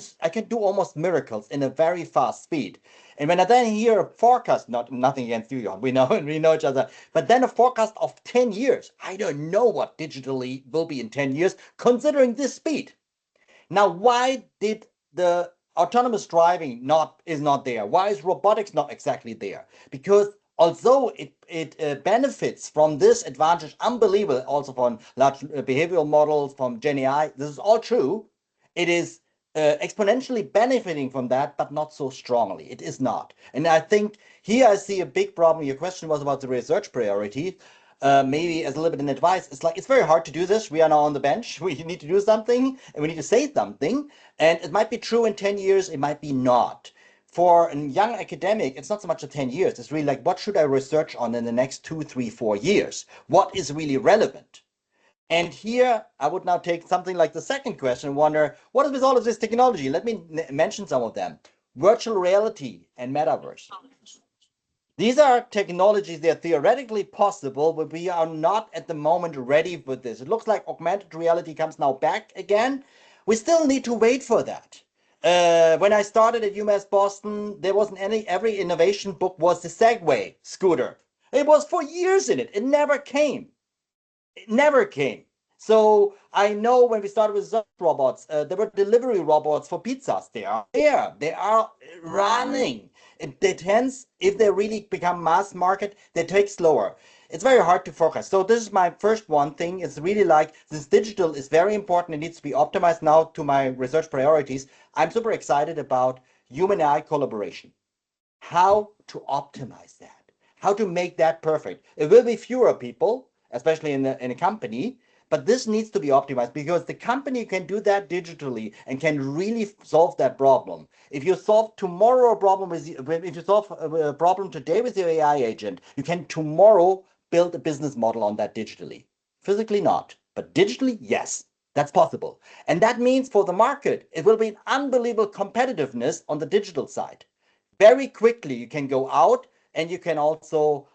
do almost miracles in a very fast speed. And when I then hear a forecast, nothing against you, Jon, we know each other, but then a forecast of 10 years, I don't know what digitally will be in 10 years, considering this speed. Now, why did the autonomous driving is not there? Why is robotics not exactly there? Because although it benefits from this advantage, unbelievable, also from large behavioral models, from Gen AI, this is all true. It is exponentially benefiting from that, but not so strongly. It is not. And I think here I see a big problem. Your question was about the research priority. Maybe as a little bit of advice, it's very hard to do this. We are now on the bench. We need to do something, and we need to say something. And it might be true in 10 years, it might be not. For a young academic, it's not so much the 10 years. It's really like, what should I research on in the next 2, 3, 4 years? What is really relevant? And here I would now take something like the second question and wonder, what is with all of this technology? Let me mention some of them. Virtual reality and metaverse. These are technologies that are theoretically possible, but we are not at the moment ready for this. It looks like augmented reality comes now back again. We still need to wait for that. When I started at UMass Boston, there wasn't every innovation book was the Segway scooter. It was for years in it. It never came. It never came. So I know when we started with robots, there were delivery robots for pizzas. They are there. They are running. Hence, if they really become mass market, they take slower. It's very hard to forecast. So this is my first one thing. It's really like this digital is very important. It needs to be optimized now to my research priorities. I'm super excited about human AI collaboration. How to optimize that? How to make that perfect? It will be fewer people, especially in a company, but this needs to be optimized because the company can do that digitally and can really solve that problem. If you solve tomorrow a problem if you solve a problem today with your AI agent, you can tomorrow build a business model on that digitally. Physically not, but digitally, yes, that's possible. And that means for the market, it will be an unbelievable competitiveness on the digital side. Very quickly, you can go out and you can also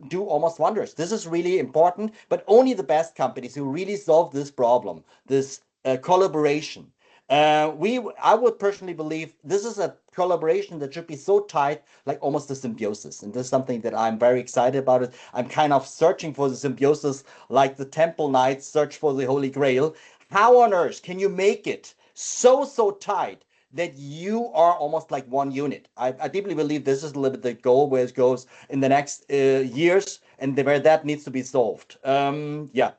do almost wonders. This is really important, but only the best companies who really solve this problem, this collaboration. I would personally believe this is a collaboration that should be so tight, like almost a symbiosis. And this is something that I'm very excited about. It. I'm kind of searching for the symbiosis, like the Temple Knights search for the Holy Grail. How on earth can you make it so tight that you are almost like one unit? I deeply believe this is a little bit the goal where it goes in the next years, and where that needs to be solved. Yeah.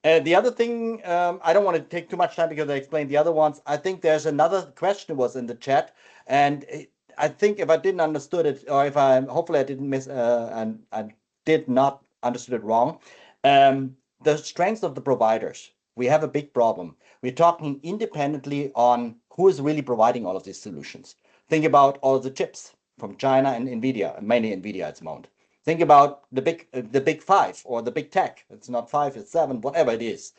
The other thing, I don't want to take too much time because I explained the other ones. I think there's another question was in the chat, and I think if I didn't understood it, or if hopefully I didn't miss, and I did not understood it wrong. The strengths of the providers. We have a big problem. We're talking independently on who is really providing all of these solutions. Think about all of the chips from China and NVIDIA, mainly NVIDIA at the moment. Think about the big five or the big tech. It's not 5, it's 7, whatever it is.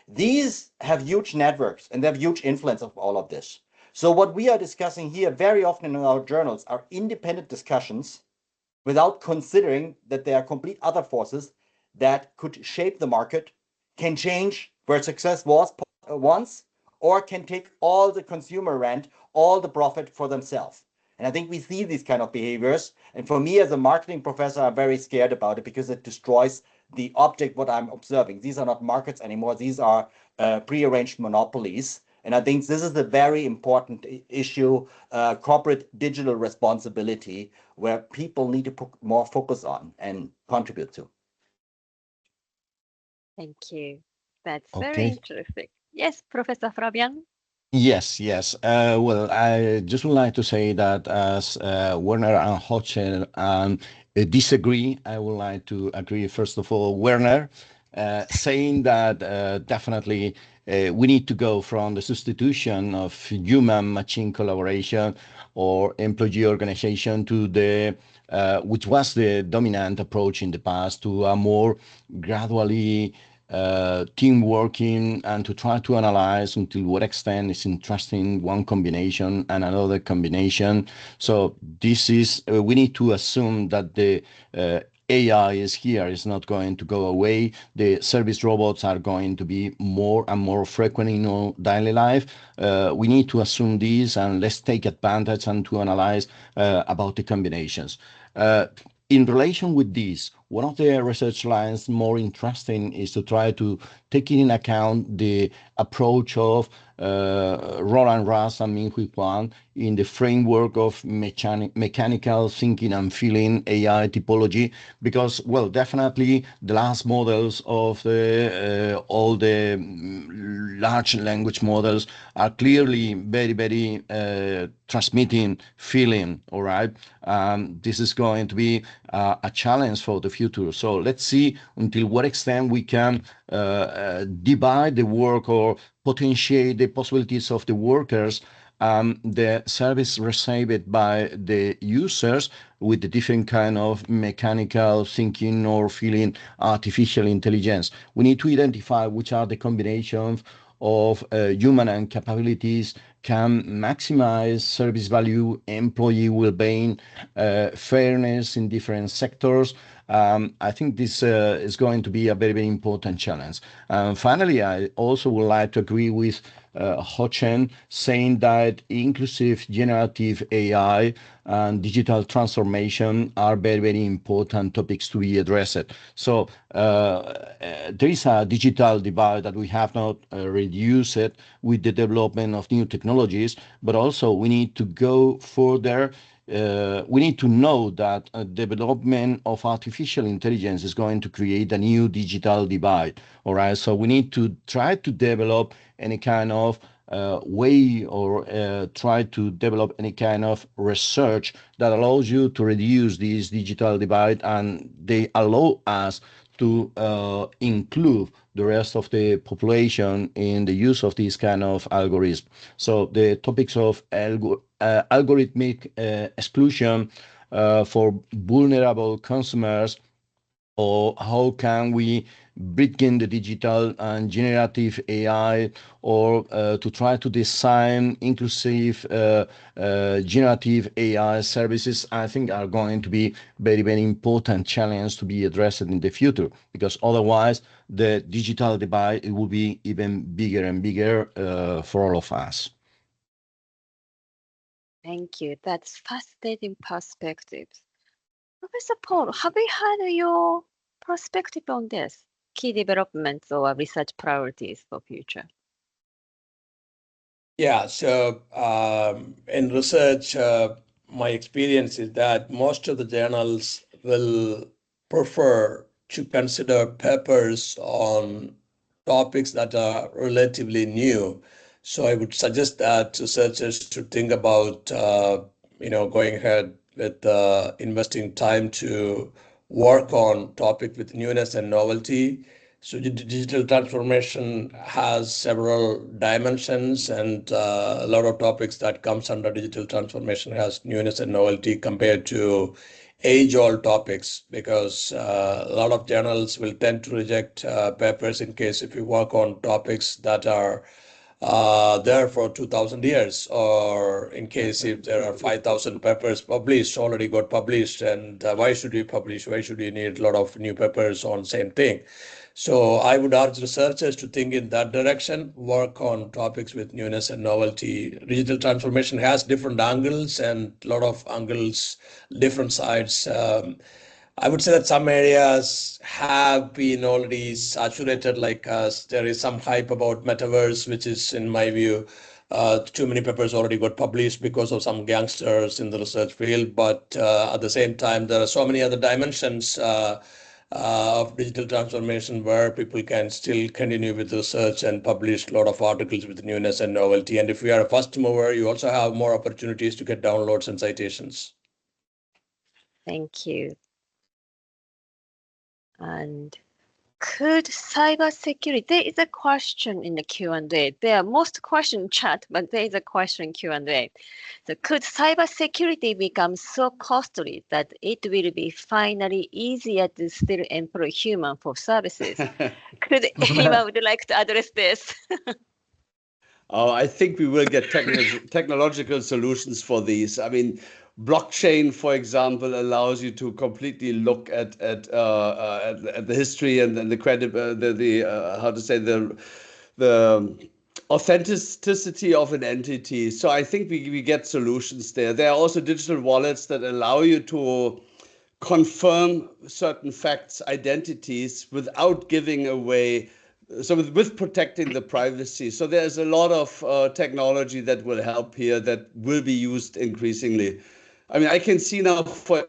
These have huge networks and they have huge influence of all of this. So what we are discussing here very often in our journals are independent discussions without considering that there are complete other forces that could shape the market, can change where success was once, or can take all the consumer rent, all the profit for themselves. And I think we see these kind of behaviors. And for me as a marketing professor, I'm very scared about it because it destroys the object, what I'm observing. These are not markets anymore. These are prearranged monopolies. And I think this is a very important issue, corporate digital responsibility, where people need to put more focus on and contribute to. Thank you. That's very Okay. interesting. Yes, Professor Flavián. Yes, yes. Well, I just would like to say that as Werner and Jochen disagree, I would like to agree, first of all, Werner, saying that definitely we need to go from the substitution of human-machine collaboration or employee organization to the which was the dominant approach in the past, to a more gradually team working, and to try to analyze until what extent is interesting one combination and another combination. So this is, we need to assume that the AI is here, is not going to go away. The service robots are going to be more and more frequent in our daily life. We need to assume this, and let's take advantage and to analyze about the combinations. In relation with this, one of the research lines more interesting is to try to take in account the approach of Roland Rast and Min-Hui Kwan in the framework of mechanical thinking and feeling AI typology, because, well, definitely the last models of all the large language models are clearly very, very transmitting feeling, all right? This is going to be a challenge for the future. So let's see until what extent we can divide the work or potentiate the possibilities of the workers, the service received by the users with the different kind of mechanical thinking or feeling artificial intelligence. We need to identify which are the combinations of human and capabilities can maximize service value, employee well-being, fairness in different sectors. I think this is going to be a very, very important challenge. Finally, I also would like to agree with Jochen, saying that inclusive generative AI and digital transformation are very, very important topics to be addressed. So there is a digital divide that we have not reduced it with the development of new technologies, but also we need to go further. We need to know that development of artificial intelligence is going to create a new digital divide. All right, so we need to try to develop any kind of way, or try to develop any kind of research that allows you to reduce this digital divide, and they allow us to include the rest of the population in the use of these kind of algorithms. So the topics of algorithmic exclusion for vulnerable consumers, or how can we bring in the digital and generative AI, or to try to design inclusive generative AI services, I think are going to be very, very important challenge to be addressed in the future, because otherwise the digital divide, it will be even bigger and bigger for all of us. Thank you. That's fascinating perspectives. Professor Paul, have you had your perspective on this? Key developments or research priorities for future? Yeah, so in research, my experience is that most of the journals will prefer to consider papers on topics that are relatively new. So I would suggest that researchers should think about, going ahead with investing time to work on topic with newness and novelty. So digital transformation has several dimensions, and a lot of topics that comes under digital transformation has newness and novelty compared to age-old topics, because a lot of journals will tend to reject papers in case if you work on topics that are there for 2000 years, or in case if there are 5,000 papers published, already got published, and why should we publish? Why should we need a lot of new papers on same thing? So I would urge researchers to think in that direction, work on topics with newness and novelty. Digital transformation has different angles, and a lot of angles, different sides. I would say that some areas have been already saturated, like there is some hype about Metaverse, which is, in my view, too many papers already got published because of some gangsters in the research field. But at the same time, there are so many other dimensions of digital transformation where people can still continue with research and publish a lot of articles with newness and novelty. And if we are a first mover, you also have more opportunities to get downloads and citations. Thank you. And could cybersecurity, there is a question in the Q&A. There are most question chat, but there is a question in Q&A. So could cybersecurity become so costly that it will be finally easier to still employ human for services? Could anyone would like to address this? Oh, I think we will get technological solutions for these. I mean, blockchain, for example, allows you to completely look at the history and the how to say the authenticity of an entity. So I think we get solutions there. There are also digital wallets that allow you to confirm certain facts, identities, without giving away, so with protecting the privacy. So there's a lot of technology that will help here that will be used increasingly. I mean, I can see now, for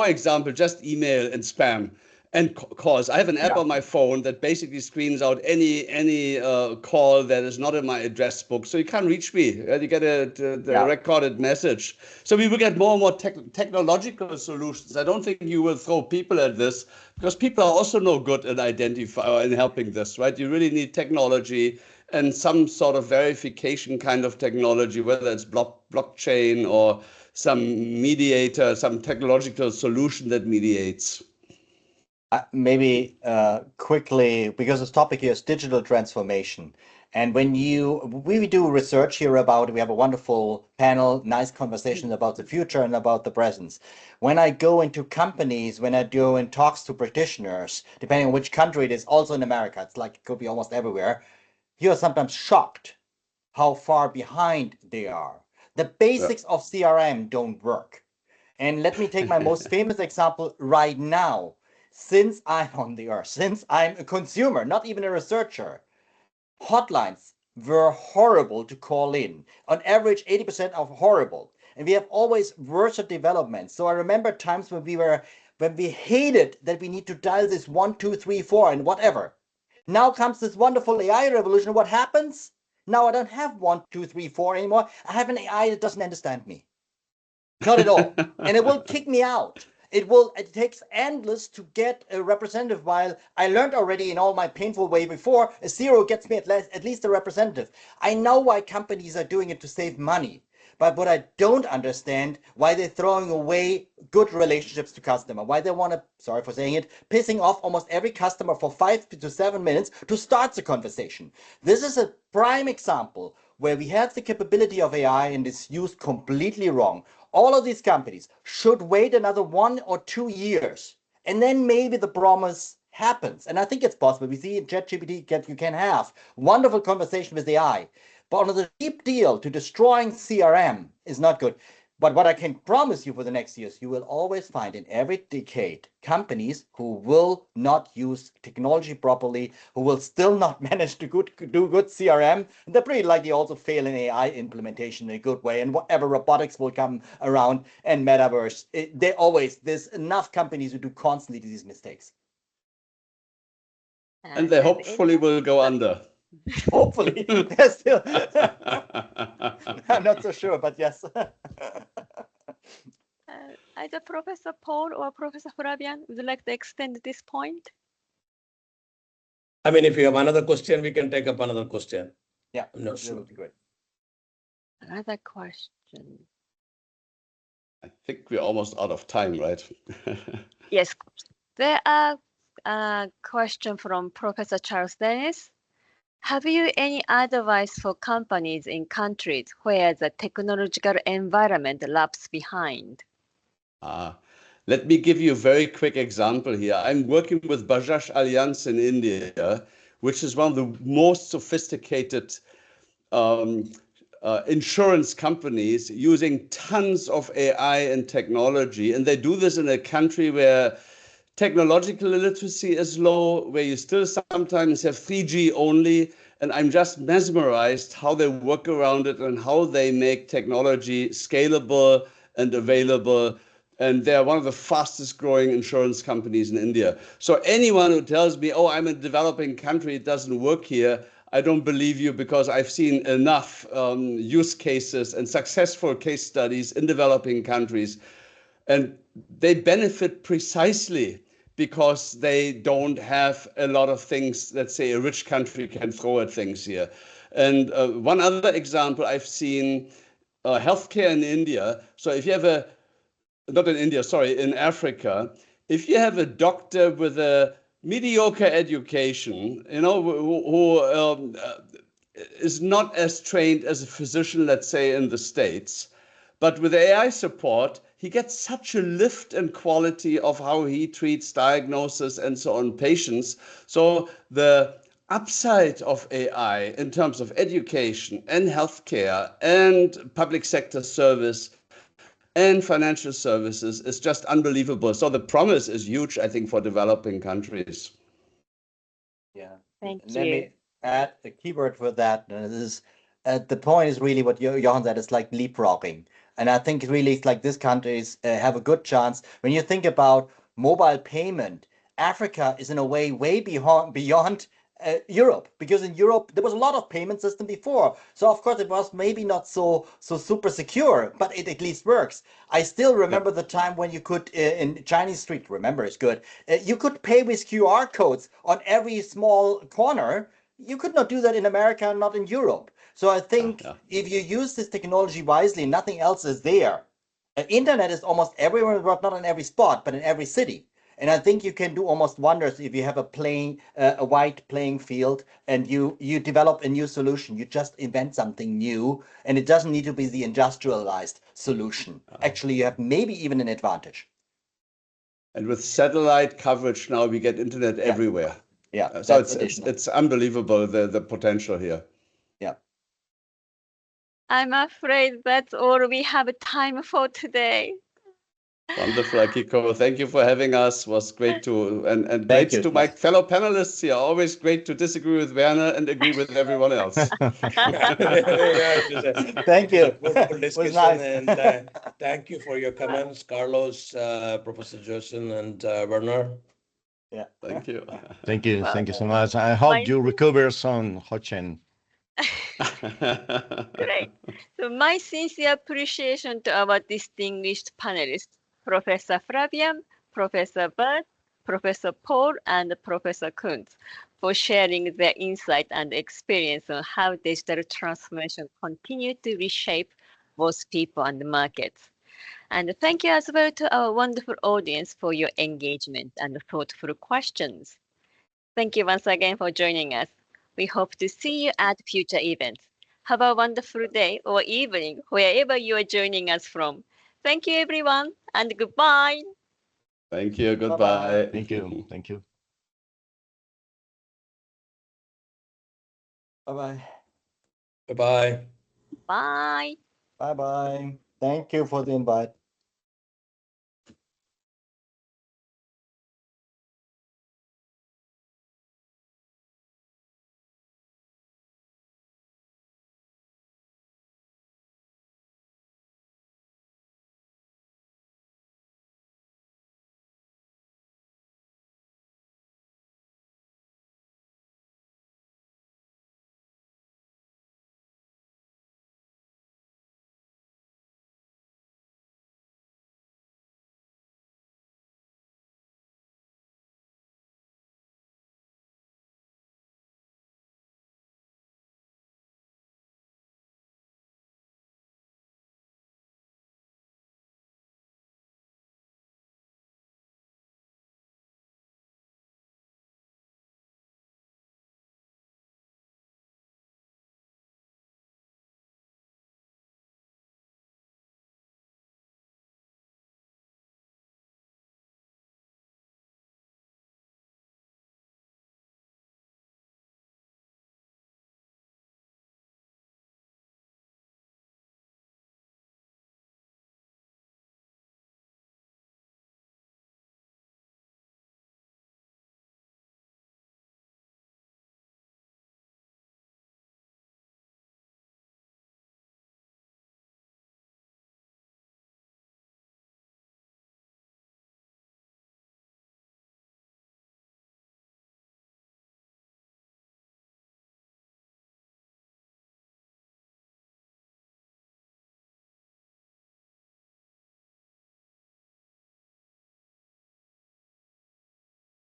example, just email and spam and calls. I have an app on my phone that basically screens out any call that is not in my address book, so you can't reach me. You get a recorded message. So we will get more and more technological solutions. I don't think you will throw people at this, because people are also no good at identifying and helping this, right? You really need technology and some sort of verification kind of technology, whether it's blockchain or some mediator, some technological solution that mediates. Maybe quickly, because this topic here is digital transformation. And when we do research here about it, we have a wonderful panel, nice conversation about the future and about the present. When I go into companies, when I do in talks to practitioners, depending on which country it is, also in America, it's like it could be almost everywhere, you are sometimes shocked how far behind they are. The basics of CRM don't work. And let me take my most famous example right now. Since I'm on the earth, since I'm a consumer, not even a researcher, hotlines were horrible to call in. On average, 80% of horrible. And we have always worse at development. So I remember times when we hated that we need to dial this 1, 2, 3, 4 and whatever. Now comes this wonderful AI revolution. What happens? Now I don't have 1, 2, 3, 4 anymore. I have an AI that doesn't understand me. Not at all. And it will kick me out. It takes endless to get a representative, while I learned already in all my painful way before, a zero gets me at least a representative. I know why companies are doing it to save money. But what I don't understand, why they're throwing away good relationships to customer, why they want to, sorry for saying it, pissing off almost every customer for 5 to 7 minutes to start the conversation. This is a prime example where we have the capability of AI and it's used completely wrong. All of these companies should wait another 1 or 2 years, and then maybe the promise happens. And I think it's possible. We see in ChatGPT, you can have wonderful conversation with AI. But on the deep deal to destroying CRM is not good. But what I can promise you for the next years, you will always find in every decade companies who will not use technology properly, who will still not manage to do good CRM. And they're pretty likely also fail in AI implementation in a good way. And whatever robotics will come around and Metaverse, there's enough companies who do constantly these mistakes. And they hopefully will go under. Hopefully, they're still. I'm not so sure, but yes. Either Professor Paul or Professor Flavián would like to extend this point? I mean, if you have another question, we can take up another question. Yeah, I'm not sure. That would be good. Another question. I think we're almost out of time, right? Yes, there are a question from Professor Charles Dennis. Have you any advice for companies in countries where the technological environment lags behind? Let me give you a very quick example here. I'm working with Bajaj Allianz in India, which is one of the most sophisticated insurance companies using tons of AI and technology. And they do this in a country where technological literacy is low, where you still sometimes have 3G only. And I'm just mesmerized how they work around it and how they make technology scalable and available. And they're one of the fastest growing insurance companies in India. So anyone who tells me, oh, I'm in a developing country, it doesn't work here, I don't believe you, because I've seen enough use cases and successful case studies in developing countries. And they benefit precisely because they don't have a lot of things that, say, a rich country can throw at things here. And one other example I've seen, healthcare in India. So if you have not in India, sorry, in Africa, if you have a doctor with a mediocre education, who is not as trained as a physician, let's say, in the States, but with AI support, he gets such a lift in quality of how he treats diagnosis and so on patients. So the upside of AI in terms of education and healthcare and public sector service and financial services is just unbelievable. So the promise is huge, I think, for developing countries. Yeah. Thank Let you. me add a keyword for that. And this is, the point is really what Jochen said, it's like leapfrogging. And I think really it's like these countries have a good chance. When you think about mobile payment, Africa is in a way way beyond Europe, because in Europe there was a lot of payment system before. So of course it was maybe not so super secure, but it at least works. I still remember the time when you could in Chinese street, remember it's good, you could pay with QR codes on every small corner. You could not do that in America, not in Europe. So I think if you use this technology wisely, nothing else is there. Internet is almost everywhere, but not in every spot, but in every city. And I think you can do almost wonders if you have a wide playing field and you develop a new solution. You just invent something new, and it doesn't need to be the industrialized solution. Actually, you have maybe even an advantage. And with satellite coverage now, we get internet everywhere. Yeah, so it's unbelievable, the potential here. Yeah. I'm afraid that's all we have time for today. Wonderful, Akiko. Thank you for having us. It was great and great to my fellow panelists here. Always great to disagree with Werner and agree with everyone else. Thank you. Wonderful discussion, nice. And thank you for your comments, Carlos, Professor Jochen, and Werner. Yeah. Thank you. Thank you. Thank you so much. I hope you recover soon, Jochen. Great. So my sincere appreciation to our distinguished panelists, Professor Flavián, Professor Wirtz, Professor Paul, and Professor Kunz, for sharing their insight and experience on how digital transformation continue to reshape both people and markets. And thank you as well to our wonderful audience for your engagement and thoughtful questions. Thank you once again for joining us. We hope to see you at future events. Have a wonderful day or evening, wherever you are joining us from. Thank you, everyone, and goodbye. Thank you. Goodbye. Bye-bye. Thank you. Thank you. Bye-bye. Bye-bye. Bye. Bye-bye. Thank you for the invite.